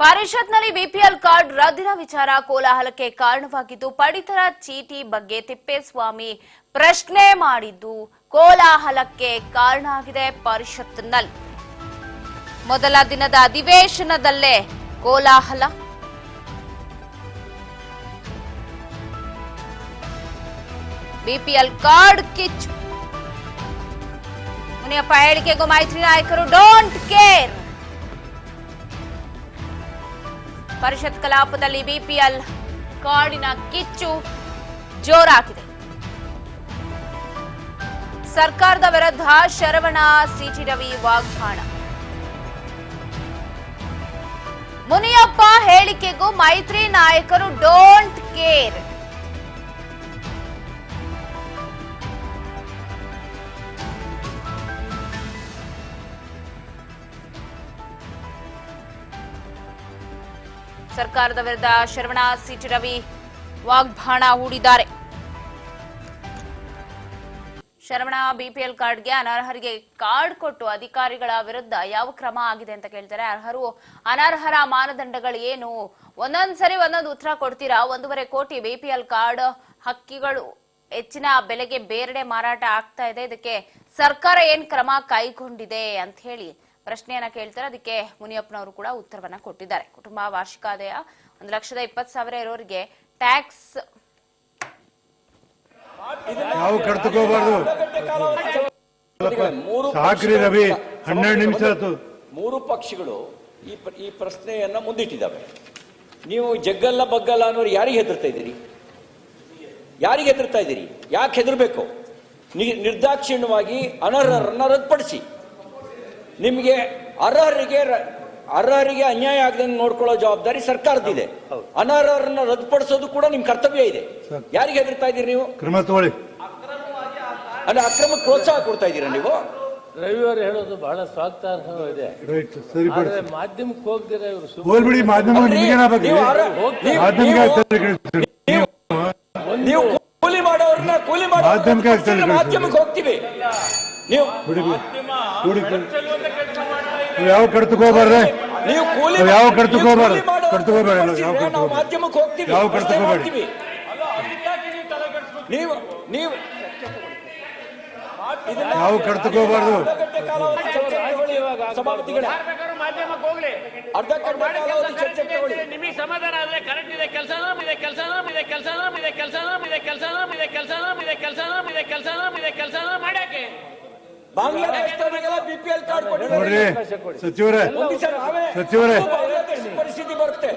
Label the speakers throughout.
Speaker 1: ಪರಿಷತ್ನಲ್ಲಿ BPL card ರದ್ದಿನ ವಿಚಾರ ಕೋಲಾಹಲಕ್ಕೆ ಕಾರಣವಾಗಿದ್ದು, ಪಡಿತರ ಚೀಟಿ ಬಗ್ಗೆ ತಿಪ್ಪೇಸ್ವಾಮಿ ಪ್ರಶ್ನೆ ಮಾಡಿದ್ದು ಕೋಲಾಹಲಕ್ಕೆ ಕಾರಣ ಆಗಿದೆ. ಪರಿಷತ್ನಲ್ಲಿ ಮೊದಲ ದಿನದ ಅಧಿವೇಶನದಲ್ಲೇ ಕೋಲಾಹಲ. ಬಿಪಿಎಲ್ ಕಾರ್ಡ್ ಕಿಚ್ಚು. ಮುನಿಯಪ್ಪ ಹೇಳಿಕೆಗೂ ಮೈತ್ರಿ ನಾಯಕರು ಡೋಂಟ್ ಕೇರ್. ಪರಿಷತ್ ಕಲಾಪದಲ್ಲಿ ಬಿಪಿಎಲ್ ಕಾರ್ಡಿನ ಕಿಚ್ಚು ಜೋರಾಗಿದೆ. ಸರ್ಕಾರದ ವಿರುದ್ಧ ಶರವಣ ಸಿಟಿ ರವಿ ವಾಗ್ದಾನ. ಮುನಿಯಪ್ಪ ಹೇಳಿಕೆಗೂ ಮೈತ್ರಿ ನಾಯಕರು ಡೋಂಟ್ ಕೇರ್. ಸರ್ಕಾರದ ವಿರುದ್ಧ ಶರವಣ ಸಿಟಿ ರವಿ ವಾಗ್ಬಾಣ ಹೂಡಿದ್ದಾರೆ. ಶರವಣ ಬಿಪಿಎಲ್ ಕಾರ್ಡ್ಗೆ ಅನರ್ಹರಿಗೆ ಕಾರ್ಡ್ ಕೊಟ್ಟು ಅಧಿಕಾರಿಗಳ ವಿರುದ್ಧ ಯಾವ ಕ್ರಮ ಆಗಿದೆ ಅಂತ ಕೇಳ್ತಾರೆ. ಅರ್ಹರು ಅನರ್ಹರ ಮಾನದಂಡಗಳು ಏನು? ಒಂದೊಂದ್ಸರಿ ಒಂದೊಂದು ಉತ್ತರ ಕೊಡ್ತೀರಾ. 1.5 ಕೋಟಿ ಬಿಪಿಎಲ್ ಕಾರ್ಡ್ ಹಕ್ಕಿಗಳು ಹೆಚ್ಚಿನ ಬೆಲೆಗೆ ಬೇರೆಡೆ ಮಾರಾಟ ಆಗ್ತಾ ಇದೆ. ಇದಕ್ಕೆ ಸರ್ಕಾರ ಏನ್ ಕ್ರಮ ಕೈಗೊಂಡಿದೆ ಅಂತ ಹೇಳಿ ಪ್ರಶ್ನೆಯನ್ನ ಕೇಳ್ತಾರೆ. ಅದಕ್ಕೆ ಮುನಿಯಪ್ಪನವರು ಕೂಡ ಉತ್ತರವನ್ನ ಕೊಟ್ಟಿದ್ದಾರೆ. ಕುಟುಂಬ ವಾರ್ಷಿಕ ಆದಾಯ 1,20,000 ಇರೋರಿಗೆ ಟ್ಯಾಕ್ಸ್
Speaker 2: ನಾವು ಕರ್ತಕೋಬಾರ್ದು. ಸಾಕ್ರಿ ರವಿ, 12 ನಿಮಿಷ ಆಯ್ತು.
Speaker 3: ಮೂರು ಪಕ್ಷಗಳು ಈ ಪ್ರಶ್ನೆಯನ್ನ ಮುಂದಿಟ್ಟಿದ್ದಾವೆ. ನೀವು ಜಗ್ಗಲ್ಲ ಬಗ್ಗಲ್ಲ ಅನ್ನೋರು ಯಾರಿಗೆ ಹೆದರ್ತಾ ಇದ್ದೀರಿ? ಯಾರಿಗೆ ಹೆದರ್ತಾ ಇದ್ದೀರಿ? ಯಾಕೆ ಹೆದರ್ಬೇಕು? ನಿರ್ದಾಕ್ಷಿಣ್ಯವಾಗಿ ಅನರ್ಹರನ್ನ ರದ್ದುಪಡಿಸಿ. ನಿಮಗೆ ಅರ್ಹರಿಗೆ ಅನ್ಯಾಯ ಆಗದಂಗೆ ನೋಡ್ಕೊಳ್ಳೋ ಜವಾಬ್ದಾರಿ ಸರ್ಕಾರದಿದೆ. ಅನರ್ಹರನ್ನ ರದ್ದುಪಡಿಸೋದು ಕೂಡ ನಿಮ್ ಕರ್ತವ್ಯ ಇದೆ. ಯಾರಿಗೆ ಹೆದರ್ತಾ ಇದ್ದೀರಿ ನೀವು?
Speaker 2: ಕ್ರಮ ತಗೊಳ್ಳಿ.
Speaker 3: ಅಲ್ಲ, ಅಕ್ರಮಕ್ಕೆ ಪ್ರೋತ್ಸಾಹ ಕೊಡ್ತಾ ಇದ್ದೀರಾ ನೀವು?
Speaker 4: ರವಿವಾರ ಹೇಳೋದು ಬಹಳ ಸ್ವಾಗತಾರ್ಹವಾಗಿದೆ. ಮಾಧ್ಯಮಕ್ಕೆ ಹೋಗ್ದಿರ
Speaker 2: ಹೋಗ್ಬಿಡಿ.
Speaker 3: ನೀವು ಕೂಲಿ ಮಾಡೋರ್ನ ಕೂಲಿ ಮಾಧ್ಯಮಕ್ಕೆ ಹೋಗ್ತೀವಿ. ನೀವು
Speaker 2: ಯಾವ ಕರ್ತಕೋಬಾರ್ದೆ?
Speaker 3: ನೀವು ಕೂಲಿ
Speaker 2: ಯಾವ ಕರ್ತಕೋಬಾರ್ದು? ಕರ್ತಕೋಬೇಡ.
Speaker 3: ನಾವು ಮಾಧ್ಯಮಕ್ಕೆ ಹೋಗ್ತೀವಿ.
Speaker 2: ಯಾವ ಕರ್ತಕೋಬೇಡಿ.
Speaker 3: ನೀವು
Speaker 2: ಯಾವ ಕರ್ತಕೋಬಾರ್ದು?
Speaker 3: ಸಭಾಪತಿಗಳೇ, ಅರ್ಧ ಚರ್ಚೆ ತಗೊಳ್ಳಿ.
Speaker 4: ನಿಮಗೆ ಸಮಾಧಾನ ಆದ್ರೆ ಕರೆಕ್ಟ್ ಇದೆ. ಕೆಲಸ ಮಾಡಕ್ಕೆ
Speaker 3: ಬಾಂಗ್ಲಾದೇಶದವರಿಗೆಲ್ಲ ಬಿಪಿಎಲ್ ಕಾರ್ಡ್ ಕೊಡಿ.
Speaker 2: ನೋಡ್ರಿ ಸಚಿವರೇ,
Speaker 3: ಪರಿಸ್ಥಿತಿ ಬರುತ್ತೆ.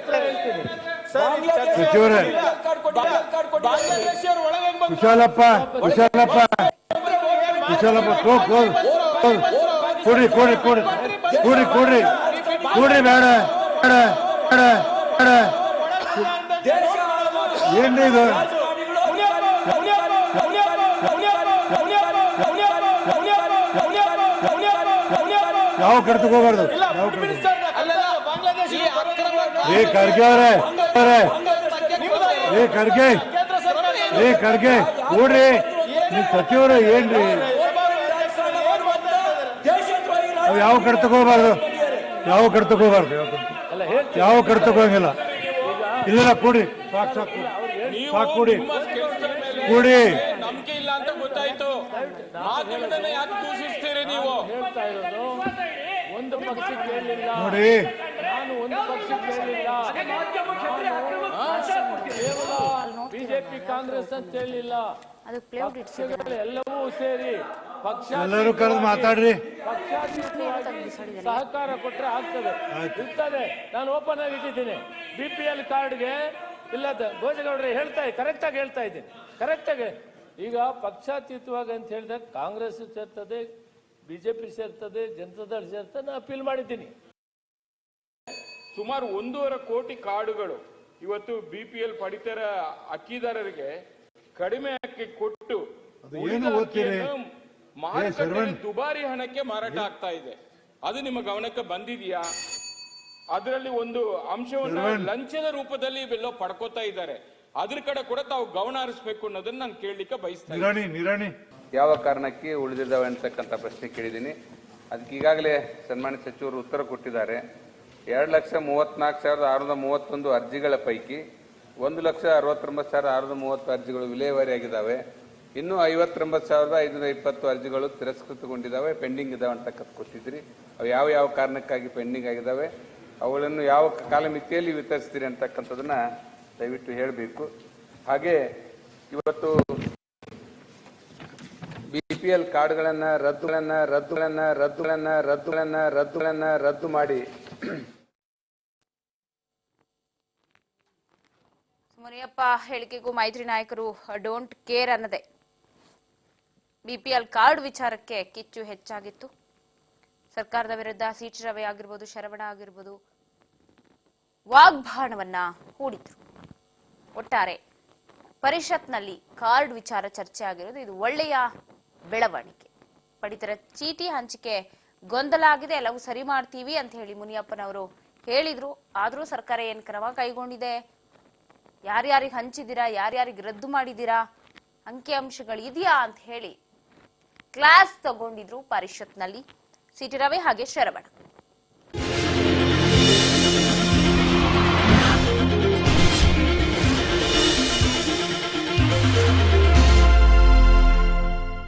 Speaker 2: ಸಚಿವರೇ, ವಿಶಾಲಪ್ಪ ಕೊಡ್ರಿ ಬೇಡ. ಏನ್ರಿ ಇದು? ಯಾವ ಕರ್ತಕೋಬಾರ್ದು? ಖರ್ಗೆ ನೋಡ್ರಿ, ನೀವು ಸಚಿವರು ಏನ್ರಿ? ಯಾವ ಕರ್ತಕೋಬಾರ್ದು? ಯಾವ ಕರ್ತಕೋಂಗಿಲ್ಲ. ಇಲ್ಲ ಕೊಡಿ, ಸಾಕು ಕೊಡಿ.
Speaker 5: ನಂಬಿಕೆ ಇಲ್ಲ ಅಂತ ಗೊತ್ತಾಯ್ತು. ಮಾಧ್ಯಮದನ್ನ ಯಾಕೆ ದೂಷಿಸ್ತೀರಿ ನೀವು?
Speaker 4: ಒಂದು ಪಕ್ಷ ಕೇಳಲಿಲ್ಲ
Speaker 2: ನೋಡಿ,
Speaker 4: ನಾನು ಒಂದು ಪಕ್ಷ ಕೇಳಲಿಲ್ಲ. ಬಿಜೆಪಿ ಕಾಂಗ್ರೆಸ್ ಅಂತ ಹೇಳಿಲ್ಲ. ಎಲ್ಲವೂ ಸೇರಿ ಪಕ್ಷ
Speaker 2: ಎಲ್ಲರೂ ಕರೆದು ಮಾತಾಡ್ರಿ.
Speaker 4: ಸಹಕಾರ ಕೊಟ್ರೆ ಆಗ್ತದೆ, ಇರ್ತದೆ. ನಾನು ಓಪನ್ ಆಗಿ ಇಟ್ಟಿದ್ದೀನಿ. ಬಿಪಿಎಲ್ ಕಾರ್ಡ್ಗೆ ಇಲ್ಲದ ಭೋಜಗೌಡ್ರೆ ಕರೆಕ್ಟಾಗಿ ಹೇಳ್ತಾ ಇದ್ದೀನಿ. ಕರೆಕ್ಟಾಗಿ ಈಗ ಪಕ್ಷಾತೀತವಾಗಿ ಅಂತ ಹೇಳಿದಾಗ ಕಾಂಗ್ರೆಸ್ ಸೇರ್ತದೆ, ಬಿಜೆಪಿ ಸೇರ್ತದೆ, ಜನತಾದಳ ಸೇರ್ತದೆ. ನಾನು ಅಪೀಲ್ ಮಾಡಿದ್ದೀನಿ.
Speaker 5: ಸುಮಾರು 1.5 ಕೋಟಿ ಕಾರ್ಡುಗಳು ಇವತ್ತು ಬಿಪಿಎಲ್ ಪಡಿತರ ಅಕ್ಕಿದಾರರಿಗೆ ಕಡಿಮೆ ಅಕ್ಕಿ ಕೊಟ್ಟು ಮಾರುಕಟ್ಟೆಯಲ್ಲಿ ದುಬಾರಿ ಹಣಕ್ಕೆ ಮಾರಾಟ ಆಗ್ತಾ ಇದೆ. ಅದು ನಿಮ್ಮ ಗಮನಕ್ಕೆ ಬಂದಿದೆಯಾ? ಅದರಲ್ಲಿ ಒಂದು ಅಂಶವನ್ನು ಲಂಚದ ರೂಪದಲ್ಲಿ ಇವೆಲ್ಲ ಪಡ್ಕೋತಾ ಇದ್ದಾರೆ. ಅದ್ರ ಕಡೆ ಕೂಡ ತಾವು ಗಮನ ಹರಿಸಬೇಕು ಅನ್ನೋದನ್ನ ನಾನು ಕೇಳಲಿಕ್ಕೆ ಬಯಸ್ತೇನೆ.
Speaker 6: ಯಾವ ಕಾರಣಕ್ಕೆ ಉಳಿದಿದ್ದಾವೆ ಅಂತಕ್ಕಂಥ ಪ್ರಶ್ನೆ ಕೇಳಿದ್ದೀನಿ. ಅದಕ್ಕೆ ಈಗಾಗಲೇ ಸನ್ಮಾನ್ಯ ಸಚಿವರು ಉತ್ತರ ಕೊಟ್ಟಿದ್ದಾರೆ. 2,34,631 ಅರ್ಜಿಗಳ ಪೈಕಿ 1,69,630 ಅರ್ಜಿಗಳು ವಿಲೇವಾರಿಯಾಗಿದ್ದಾವೆ. ಇನ್ನೂ 59,520 ಅರ್ಜಿಗಳು ತಿರಸ್ಕೃತಗೊಂಡಿದ್ದಾವೆ, ಪೆಂಡಿಂಗ್ ಇದಾವೆ ಅಂತಕ್ಕಂಥ ಕೊಟ್ಟಿದ್ರಿ. ಅವು ಯಾವ ಕಾರಣಕ್ಕಾಗಿ ಪೆಂಡಿಂಗ್ ಆಗಿದ್ದಾವೆ, ಅವುಗಳನ್ನು ಯಾವ ಕಾಲಮಿತಿಯಲ್ಲಿ ವಿತರಿಸ್ತೀರಿ ಅಂತಕ್ಕಂಥದನ್ನ ದಯವಿಟ್ಟು ಹೇಳಬೇಕು. ಹಾಗೆ ಇವತ್ತು BPL ಕಾರ್ಡ್ಗಳನ್ನ ರದ್ದು ಮಾಡಿ
Speaker 1: ಮುನಿಯಪ್ಪ ಹೇಳಿಕೆಗೂ ಮೈತ್ರಿ ನಾಯಕರು ಡೋಂಟ್ ಕೇರ್ ಅನ್ನದೆ. BPL ಕಾರ್ಡ್ ವಿಚಾರಕ್ಕೆ ಕಿಚ್ಚು ಹೆಚ್ಚಾಗಿತ್ತು. ಸರ್ಕಾರದ ವಿರುದ್ಧ ಸಿಟಿ ರವಿ ಆಗಿರ್ಬೋದು, ಶರವಣ ಆಗಿರ್ಬೋದು, ವಾಗ್ಬಾಣವನ್ನ ಹೂಡಿದ್ರು. ಒಟ್ಟಾರೆ ಪರಿಷತ್ನಲ್ಲಿ ಕಾರ್ಡ್ ವಿಚಾರ ಚರ್ಚೆ ಆಗಿರೋದು ಇದು ಒಳ್ಳೆಯ ಬೆಳವಣಿಗೆ. ಪಡಿತರ ಚೀಟಿ ಹಂಚಿಕೆ ಗೊಂದಲ ಆಗಿದೆ, ಎಲ್ಲವೂ ಸರಿ ಮಾಡ್ತೀವಿ ಅಂತ ಹೇಳಿ ಮುನಿಯಪ್ಪನವರು ಹೇಳಿದ್ರು. ಆದ್ರೂ ಸರ್ಕಾರ ಏನ್ ಕ್ರಮ ಕೈಗೊಂಡಿದೆ, ಯಾರ್ಯಾರಿಗೆ ಹಂಚಿದ್ದೀರಾ, ಯಾರ್ಯಾರಿಗೆ ರದ್ದು ಮಾಡಿದ್ದೀರಾ, ಅಂಕಿಅಂಶಗಳು ಇದೆಯಾ ಅಂತ ಹೇಳಿ ಕ್ಲಾಸ್ ತಗೊಂಡಿದ್ರು ಪರಿಷತ್ನಲ್ಲಿ ಸಿಟಿ ರವಿ ಹಾಗೆ ಶರವಣ.